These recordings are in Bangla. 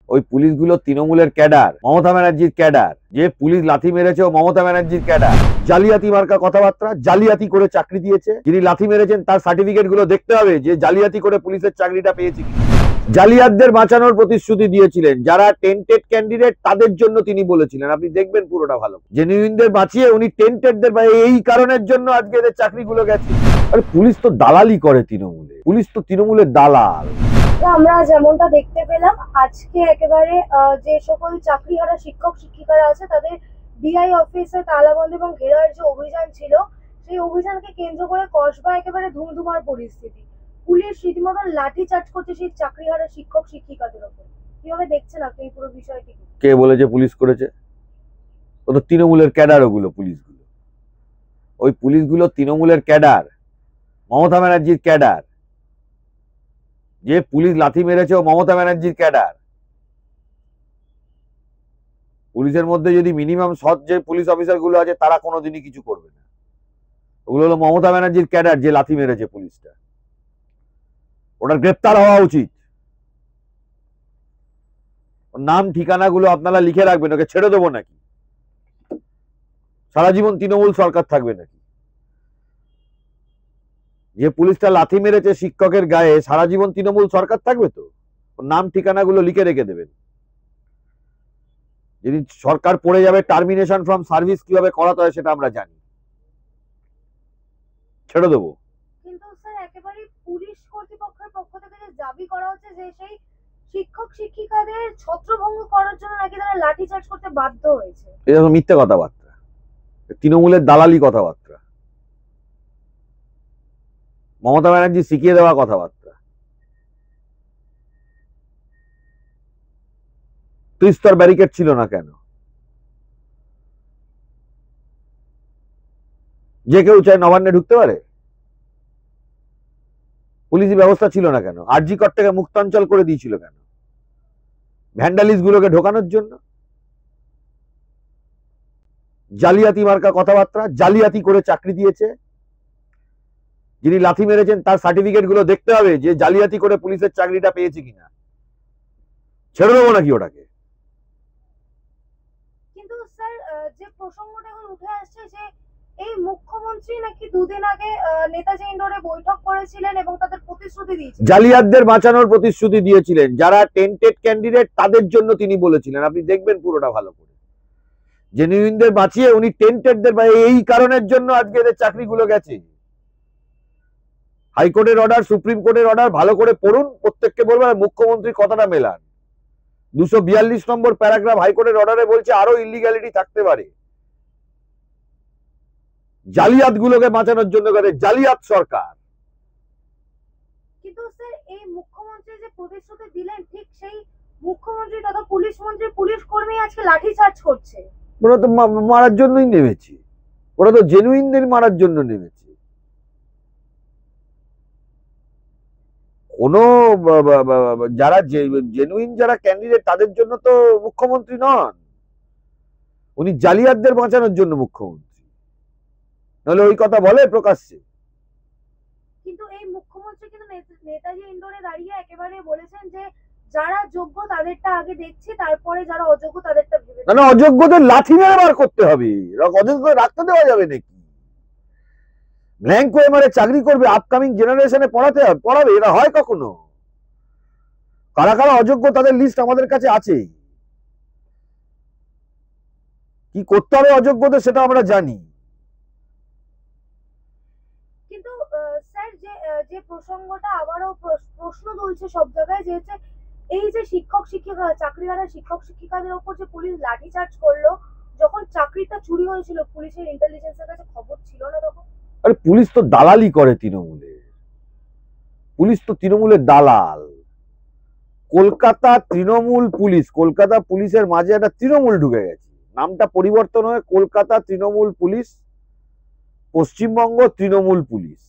ওই পুলিশগুলো তৃণমূলের ক্যাডার, মমতা ব্যানার্জির ক্যাডার। যে পুলিশ লাথি মেরেছে ও মমতা ব্যানার্জির ক্যাডার। জালিয়াতি মার্কা কথাবার্তা, জালিয়াতি করে চাকরি দিয়েছে। যিনি লাথি মেরেছেন তার সার্টিফিকেট গুলো দেখতে হবে যে জালিয়াতি করে পুলিশের চাকরিটা পেয়েছে কি। জালিয়াতদের বাঁচানোর প্রতিশ্রুতি দিয়েছিলেন, যারা টেন্টেড ক্যান্ডিডেট তাদের জন্য তিনি বলেছিলেন। আপনি দেখবেন পুরোটা ভালো। জেনুইনদের বাঁচিয়ে উনি টেন্টেডদের, এই কারণের জন্য আজকে এদের চাকরিগুলো গেছে। আরে পুলিশ তো দালালি করে তৃণমূলে, পুলিশ তো তৃণমূলের দালাল। আমরা যেমনটা দেখতে পেলাম আজকে একেবারে যে সকল চাকরিহারা শিক্ষক শিক্ষিকারা আছে তাদের ডিআই অফিসে তালাবন্ধ এবং ঘেরাওয়ের যে অভিযান ছিল সেই অভিযানকে কেন্দ্র করে কসবা একেবারে ধুমধুমার পরিস্থিতি। পুলিশ রীতিমতো লাঠি চার্জ করছে সেই চাকরিহারা শিক্ষক শিক্ষিকাদের উপর। কিভাবে দেখছেন আপনি এই পুরো বিষয়টি? কে বলেছে পুলিশ করেছে? ও তো তৃণমূলের ক্যাডার। ওগুলো পুলিশগুলো, ওই পুলিশগুলো তৃণমূলের ক্যাডার, মমতা ব্যানার্জির ক্যাডার। যে পুলিশ লাথি মেরেছে ও মমতা ব্যানার্জির ক্যাডার। পুলিশের মধ্যে যদি মিনিমাম সৎ যে পুলিশ অফিসার গুলো আছে তারা কোনোদিনই কিছু করবে না। ওগুলো হলো মমতা ব্যানার্জির ক্যাডার যে লাথি মেরেছে পুলিশটা। ওটার গ্রেপ্তার হওয়া উচিত। ওর নাম ঠিকানা গুলো আপনারা লিখে রাখবেন। ওকে ছেড়ে দেবো নাকি? সারা জীবন তৃণমূল সরকার থাকবে নাকি? যে পুলিশটা লাথি মেরেছে শিক্ষকের গায়ে, সারা জীবন তৃণমূল সরকার থাকবে তো? ওর নাম ঠিকানা গুলো লিখে রেখে দেবেন। যদি সরকার পড়ে যাবে, টার্মিনেশন ফ্রম সার্ভিস কিভাবে করাতে হয় সেটা আমরা জানি। ছেড়ে দেবো। কিন্তু স্যার একেবারে পুলিশ কর্তৃপক্ষের পক্ষ থেকে যে দাবি করা হচ্ছে যে সেই শিক্ষক শিক্ষিকাদের ছত্রভঙ্গ করার জন্য নাকি তারা লাঠি চার্জ করতে বাধ্য হয়েছে। এটা তো মিথ্যে কথাবার্তা, তৃণমূলের দালালি কথাবার্তা, মমতা ব্যানার্জি শিখিয়ে দেওয়া কথাবার্তা। ত্রিস্তর ব্যারিকেড ছিল না কেন? যে কেউ চাই নবান্নে ঢুকতে পারে? পুলিশি ব্যবস্থা ছিল না কেন? আরজি কর থেকে মুক্তাঞ্চল করে দিয়েছিল কেন? ভ্যান্ডালিস্ট গুলোকে ঢোকানোর জন্য। জালিয়াতি মার্কা কথাবার্তা, জালিয়াতি করে চাকরি দিয়েছে। যিনি লাথি মেরেছেন তার সার্টিফিকেট গুলো দেখতে হবে যে জালিয়াতি করে পুলিশের চাকরিটা পেয়েছে কিনা। ছেড়ে দেবো নাকি ওটাকে? কিন্তু স্যার যে প্রসঙ্গটা এখন উঠে আসছে যে এই মুখ্যমন্ত্রী নাকি দুদিন আগে নেতাজি ইন্ডোরে বৈঠক করেছিলেন এবং তাদের প্রতিশ্রুতি দিয়েছিলেন। জালিয়াতদের বাঁচানোর প্রতিশ্রুতি দিয়েছিলেন, যারা টেন্টেড ক্যান্ডিডেট তাদের জন্য তিনি বলেছিলেন। আপনি দেখবেন পুরোটা ভালো করে। জেনুইনদের বাঁচিয়ে উনি টেন্টেডদের, এই কারণের জন্য আজকে এদের চাকরিগুলো গেছে। হাইকোর্টের অর্ডার, সুপ্রিম কোর্টের অর্ডার ভালো করে পড়ুন। প্রত্যেককে বলবেন মুখ্যমন্ত্রীর কথাটা মেলান। 242 নম্বর প্যারাগ্রাফ হাইকোর্টের অর্ডারে বলছে আরো ইলিগ্যালিটি থাকতে পারে। জালিয়াত গুলোকে বাঁচানোর জন্য গেছে জালিয়াত সরকার। কিন্তু স্যার এই মুখ্যমন্ত্রী যে প্রতিশ্রুতি দিলেন ঠিক সেই মুখ্যমন্ত্রী তথা পুলিশ মন্ত্রী পুলিশ কর্মী আজকে লাঠি চার্জ করছে। ওরা তো মারার জন্যই নেমেছে। ওরা তো জেনুইনদের মারার জন্য নেমেছে। কোনো যারা জেনুইন যারা ক্যান্ডিডেট তাদের জন্য তো মুখ্যমন্ত্রী নন। উনি জালিয়াতদের বাঁচানোর জন্য মুখ্যমন্ত্রী। নাহলে ওই কথা বলে প্রকাশ্যে? কিন্তু এই মুখ্যমন্ত্রী কিন্তু নেতাজি ইন্ডোরে দাঁড়িয়ে একেবারে বলেছেন যে যারা যোগ্য তাদেরটা আগে দেখছি, তারপরে যারা অযোগ্য তাদেরটা ভেবে। না, অযোগ্যদের লাথি মেরে বার করতে হবে। অযোগ্য রাখতে দেওয়া যাবে নাকি? ব্ল্যাঙ্ক হয়ে মারে চাকরি করবে, আপকামিং জেনারেশনে পড়াবে? এরা হয় কখনো? কারা কারা অযোগ্য তাদের লিস্ট আমাদের কাছে আছে। কি করতে হবে অযোগ্যদের সেটা আমরা জানি। কিন্তু স্যার যে যে প্রসঙ্গটা আবারও প্রশ্ন তুলছে সব জায়গায় যে হচ্ছে এই যে শিক্ষক শিক্ষিকা চাকরিহারা শিক্ষক শিক্ষিকাদের উপর যে পুলিশ লাঠি চার্জ করলো, যখন চাকরিটা চুরি হয়েছিল পুলিশের ইন্টেলিজেন্সের কাছে খবর ছিল না তখন? আরে পুলিশ তো দালালি করে তৃণমূলে। পুলিশ তো তৃণমূলের দালাল। কলকাতা তৃণমূল পুলিশ, কলকাতা পুলিশের মাঝে একটা তৃণমূল ঢুকে গেছে। নামটা পরিবর্তন হয়ে Kolkata Trinamool police, Paschimbanga Trinamool police.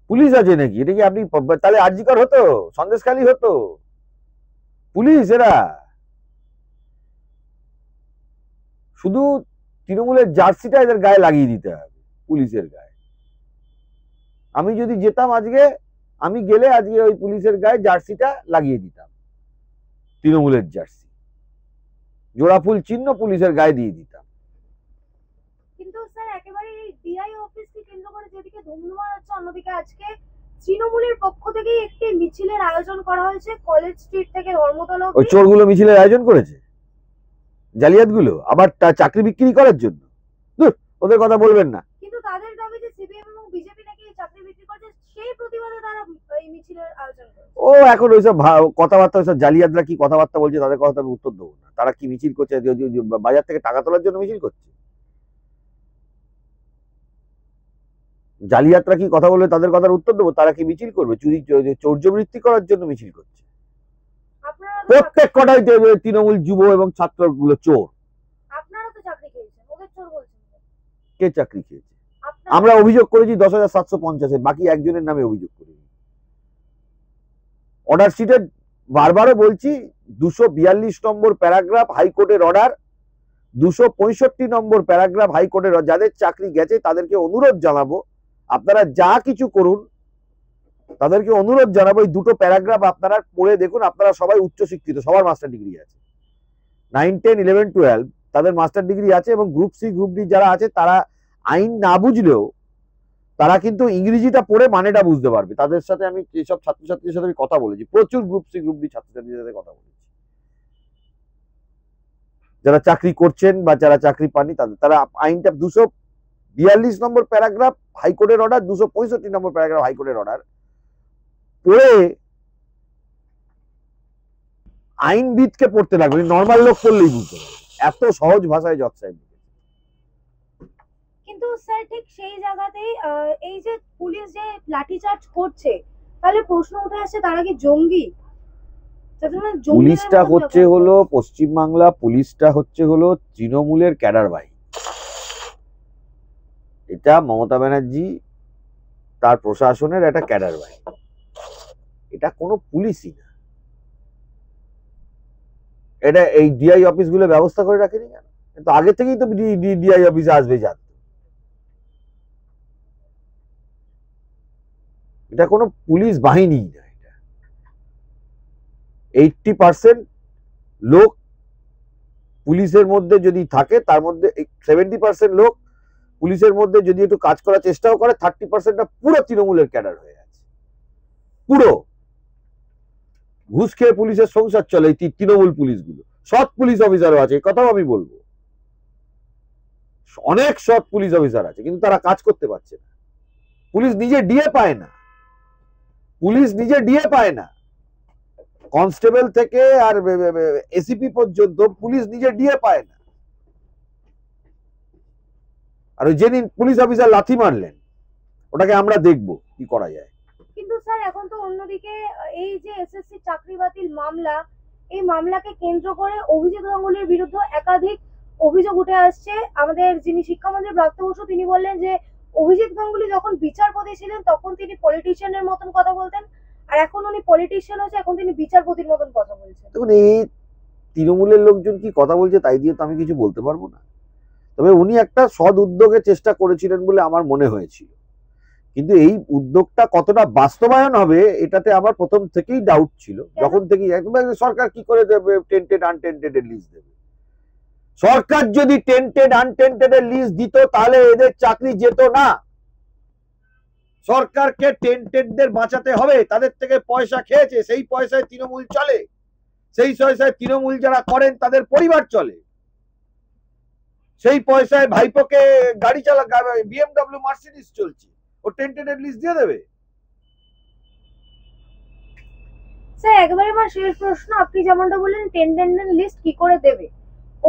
Police আছে নাকি? এটা কি আপনি তাহলে আরজিকর হতো, সন্দেশখালী হতো? পুলিশ এরা। শুধু তৃণমূলের জার্সিটা এদের গায়ে লাগিয়ে দিতে হবে, পুলিশের গায়ে। আমি যদি যেতাম আজকে, আমি গেলে আজকে ওই পুলিশের গায়ে জার্সিটা লাগিয়ে দিতাম। তৃণমূলের জার্সি, জোড়া ফুল চিহ্ন পুলিশের গায়ে দিয়ে দিতাম। কিন্তু স্যার একেবারে এই ডিআই অফিসকে কেন্দ্র করে যেদিকে ধুমধুমার হচ্ছে, অন্যদিকে আজকে তৃণমূলের পক্ষ থেকে একটি মিছিলের আয়োজন করা হয়েছে কলেজ স্ট্রিট থেকে ধর্মতলা ওই অবধি। চোরগুলো মিছিলের আয়োজন করেছে, জালিয়াতগুলো আবার চাকরি বিক্রি করার জন্য। ধুর, ওদের কথা বলবেন না। কিন্তু তাদের দাবি যে সিপিএম এবং বিজেপি নাকি চাকরি বিক্রি করছে, সেই প্রতিবাদে তারা এই মিছিলের আয়োজন করেছে। ও এখন ওইসব কথাবার্তা, ওইসব জালিয়াতরা কি কথাবার্তা বলছে তাদের কথা আমি উত্তর দেবো না। তারা কি মিছিল করছে, বাজার থেকে টাকা তোলার জন্য মিছিল করছে? জালিয়াতরা কি কথা বলবে তাদের কথার উত্তর দেবো? তারা কি মিছিল করবে? চৌর্যবৃত্তি করার জন্য মিছিল করছে। আপনারা তো প্রত্যেক কটাই তৃণমূল যুব এবং ছাত্রগুলো চোর। আপনারা তো চাকরি খেয়েছেন, ওদের চোর বলছেন কেন? কে চাকরি খেয়েছে? আপনারা আমরা অভিযোগ করেছি 10,750-এ, বাকি একজনের নামে অভিযোগ করিনি। অর্ডার শিটে বারবারও বলছি, 242 নম্বর প্যারাগ্রাফ হাইকোর্টের অর্ডার, 265 নম্বর প্যারাগ্রাফ হাইকোর্টের, যাদের চাকরি গেছে তাদেরকে অনুরোধ জানাবো, আপনারা যা কিছু করুন, তাদেরকে অনুরোধ জানাবো এই দুটো প্যারাগ্রাফ আপনারা পড়ে দেখুন। আপনারা সবাই উচ্চশিক্ষিত, সবার মাস্টার ডিগ্রি আছে, 9, 10, 11, 12 তাদের মাস্টার ডিগ্রি আছে, এবং গ্রুপ সি গ্রুপ ডি যারা আছে তারা আইন না বুঝলেও তারা কিন্তু ইংরেজিটা পড়ে মানেটা বুঝতে পারবে। তাদের সাথে আমি এইসব ছাত্রছাত্রীদের সাথে আমি কথা বলেছি, প্রচুর গ্রুপ সি গ্রুপ ডি ছাত্রছাত্রীদের সাথে কথা বলেছি, যারা চাকরি করছেন বা যারা চাকরি পাননি তাদের। তারা আইনটা 242 নম্বর প্যারাগ্রাফ হাইকোর্টের অর্ডার, 265 নম্বর প্যারাগ্রাফ হাইকোর্টের অর্ডার পড়ে আইনবিদকে পড়তে লাগবে, নর্মাল লোক পড়লেই বুঝতে পারবে, এত সহজ ভাষায় জজ সাহেব। কিন্তু স্যার ঠিক সেই জায়গাতেই এই যে পুলিশ যে লাঠিচার্জ করছে, তাহলে প্রশ্ন উঠে আসছে তারা কি জঙ্গি? পুলিশটা হচ্ছে হলো পশ্চিমবাংলা, পুলিশটা হচ্ছে হলো তৃণমূলের ক্যাডার বাহিনী। এটা মমতা ব্যানার্জি তার প্রশাসনের একটা ক্যাডার বাহিনী, এটা কোনো পুলিশই না। এটা এই ডিআই অফিস গুলো ব্যবস্থা করে রাখেনি কেন? কিন্তু আগে থেকেই তো ডিআই অফিসে আসবে জানতো। এটা কোনো পুলিশ বাহিনী না। এটা 80% লোক পুলিশের মধ্যে যদি থাকে, তার মধ্যে 70% লোক পুলিশের মধ্যে যদি একটু কাজ করার চেষ্টাও করে, 30%টা পুরো তৃণমূলের ক্যাডার হয়ে আছে। পুরো ঘুষ খেয়ে পুলিশের সংসার চলে এই তৃণমূল পুলিশগুলো। সৎ পুলিশ অফিসারও আছে, এই কথাও আমি বলবো, অনেক সৎ পুলিশ অফিসার আছে, কিন্তু তারা কাজ করতে পারছে না। পুলিশ নিজে ডিএ পায় না, পুলিশ নিজে ডিএ পায় না, কনস্টেবল থেকে আর এসিপি পর্যন্ত পুলিশ নিজে ডিএ পায় না। আর যেদিন পুলিশ অফিসার লাথি মারলেন, ওটাকে আমরা দেখবো কি করা যায়। কিন্তু স্যার এখন তো অন্যদিকে এই যে এসএসসি চাকরি বাতিল মামলা, এই মামলাকে কেন্দ্র করে অভিজিৎ গাঙ্গুলির বিরুদ্ধে একাধিক অভিযোগ উঠে আসছে। আমাদের যিনি শিক্ষামন্ত্রী ব্রাত্য বসু তিনি বললেন যে অভিজিৎ গাঙ্গুলি যখন বিচারপতি ছিলেন তখন তিনি পলিটিশিয়ানের মতন কথা বলতেন, আর এখন উনি পলিটিশিয়ান হচ্ছে, এখন তিনি বিচারপতির মতন কথা বলছেন। দেখুন, এই তৃণমূলের লোকজন কি কথা বলছে তাই দিয়ে তো আমি কিছু বলতে পারবো না। তবে উনি একটা সৎ উদ্যোগে চেষ্টা করেছিলেন বলে আমার মনে হয়েছিল, কিন্তু এই উদ্যোগটা কতটা বাস্তবায়ন হবে এটাতে আমার প্রথম থেকেই ডাউট ছিল। যখন থেকেই একদম সরকার কি করে দেবে টেন্টেড আনটেন্টেড এর লিস্ট দেবে? সরকার যদি টেন্টেড আনটেন্টেড এর লিস্ট দিত তাহলে এদের চাকরি যেত না। সরকারকে টেন্টেডদের বাঁচাতে হবে, তাদের থেকে পয়সা খেয়েছে, সেই পয়সায় তৃণমূল চলে, সেই পয়সায় তৃণমূল যারা করেন তাদের পরিবার চলে, সেই পয়সায় ভাইপোকে গাড়ি চালা, বিএমডব্লিউ মার্সিডিজ চলছে, ও টেন্টেড লিস্ট দিয়ে দেবে? স্যার একেবারে আমার শেষ প্রশ্ন, আপনি যেমনটা বললেন টেন্টেড লিস্ট কি করে দেবে,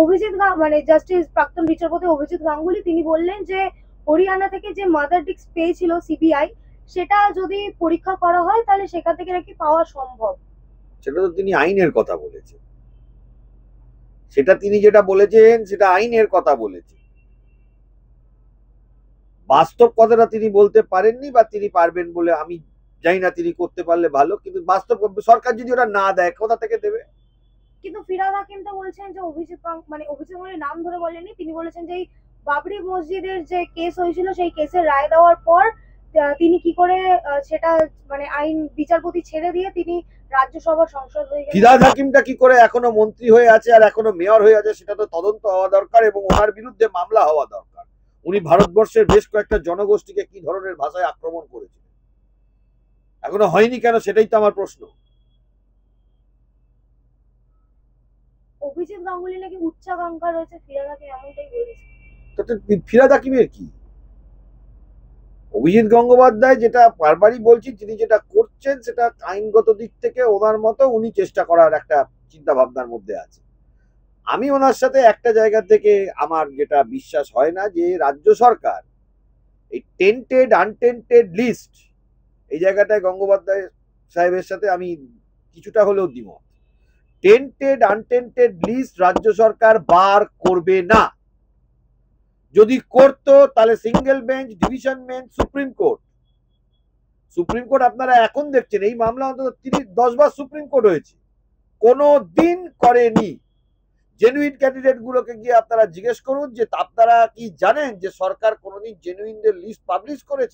অভিজিৎ মানে জাস্টিস প্রাক্তন বিচারপতি অভিজিৎ গাঙ্গুলি তিনি বললেন যে হরিয়ানা থেকে যে মাদার ডিস্ক পেয়েছিল সিবিআই, সেটা যদি পরীক্ষা করা হয় তাহলে সেখান থেকে নাকি পাওয়া সম্ভব। সেটা তো তিনি আইনের কথা বলেছেন, সেটা তিনি যেটা বলেছেন সেটা আইনের কথা বলেছেন, বাস্তব কথাটা তিনি বলতে পারেননি, বা তিনি পারবেন বলে আমি জানি না। তিনি করতে পারলে ভালো, কিন্তু বাস্তব সরকার যদি ওটা না দেয় কোথা থেকে দেবে? কিন্তু ফিরহাদ হাকিম তো বলছেন যে অভিজিৎ মানে অভিজিৎ গাঙ্গুলির নাম ধরে বলেননি, তিনি বলেছেন যে এই বাবরি মসজিদের যে কেস হয়েছিল সেই কেসের রায় দেওয়ার পর তিনি কি করে সেটা মানে আইন বিচারপতি ছেড়ে দিয়ে তিনি রাজ্যসভা সংসদ হয়ে গেল। ফিরহাদ হাকিমটা কি করে এখনো মন্ত্রী হয়ে আছে আর এখনো মেয়র হয়ে আছে, সেটা তো তদন্ত হওয়া দরকার এবং ওনার বিরুদ্ধে মামলা হওয়া দরকার। উনি ভারতবর্ষের বেশ কয়েকটা জনগোষ্ঠীকে কি ধরনের ভাষায় আক্রমণ করেছে, এখনো হয়নি কেন, সেটাই তো আমার প্রশ্ন। অভিজিৎ গাঙ্গুলি নাকি উচ্চাকাঙ্ক্ষা রয়েছে, ফিরহাদ হাকিম এমনটাই বলেছে। তাতে ফিরহাদ হাকিমের কি? অভিজিৎ গঙ্গোপাধ্যায় যেটা বারবারই বলছি, তিনি যেটা করছেন সেটা আইনগত দিক থেকে ওনার মতো উনি চেষ্টা করার একটা চিন্তা ভাবনার মধ্যে আছে। আমি ওনার সাথে একটা জায়গা থেকে আমার যেটা বিশ্বাস হয় না, যে রাজ্য সরকার এই টেন্টেড আনটেন্টেড লিস্ট, এই জায়গাটায় গঙ্গোপাধ্যায় সাহেবের সাথে আমি কিছুটা হলেও দ্বিমত। টেন্টেড আনটেন্টেড লিস্ট রাজ্য সরকার বার করবে না। যদি করতো তাহলে single bench, division bench, supreme court আপনারা এখন দেখছেন, এই মামলা অন্তত 10 বার সুপ্রিম কোর্ট হয়েছে, কোনো দিন করেনি। জেনুইন ক্যান্ডিডেট গুলোকে গিয়ে আপনারা জিজ্ঞেস করুন যে আপনারা কি জানেন যে সরকার কোনোদিন জেনুইনদের লিস্ট পাবলিশ করেছে?